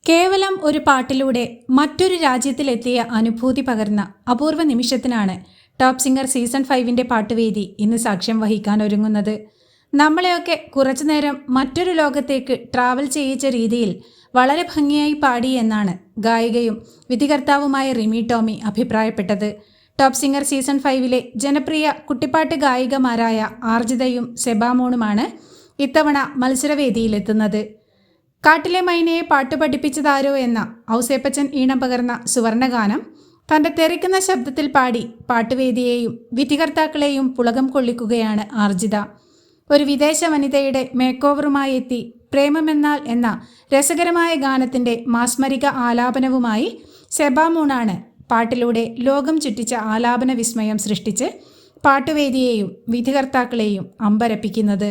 കേവലം ഒരു പാട്ടിലൂടെ മറ്റൊരു രാജ്യത്തിലെത്തിയ അനുഭൂതി പകർന്ന അപൂർവ നിമിഷത്തിനാണ് ടോപ്പ് സിംഗർ സീസൺ 5ന്റെ പാട്ടുവേദി ഇന്ന് സാക്ഷ്യം വഹിക്കാൻ ഒരുങ്ങുന്നത്. നമ്മളെയൊക്കെ കുറച്ചുനേരം മറ്റൊരു ലോകത്തേക്ക് ട്രാവൽ ചെയ്യിച്ച രീതിയിൽ വളരെ ഭംഗിയായി പാടി എന്നാണ് ഗായികയും വിധികർത്താവുമായ റിമി ടോമി അഭിപ്രായപ്പെട്ടത്. ടോപ്പ് സിംഗർ സീസൺ 5ലെ ജനപ്രിയ കുട്ടിപ്പാട്ട് ഗായികമാരായ ആർജിതയും സെബാമോണുമാണ് ഇത്തവണ മത്സരവേദിയിലെത്തുന്നത്. കാട്ടിലെ മൈനയെ പാട്ടു പഠിപ്പിച്ചതാരോ എന്ന ഔസേപ്പച്ചൻ ഈണം പകർന്ന സുവർണഗാനം തൻ്റെ തെറിക്കുന്ന ശബ്ദത്തിൽ പാടി പാട്ടുവേദിയെയും വിധികർത്താക്കളെയും പുളകം കൊള്ളിക്കുകയാണ് ആർജിത. ഒരു വിദേശ വനിതയുടെ മേക്ക് ഓവറുമായി എത്തി പ്രേമമെന്നാൽ എന്ന രസകരമായ ഗാനത്തിൻ്റെ മാസ്മരിക ആലാപനവുമായി സെബാമൂണാണ് പാട്ടിലൂടെ ലോകം ചുറ്റിച്ച ആലാപന വിസ്മയം സൃഷ്ടിച്ച് പാട്ടുവേദിയെയും വിധികർത്താക്കളെയും അമ്പരപ്പിക്കുന്നത്.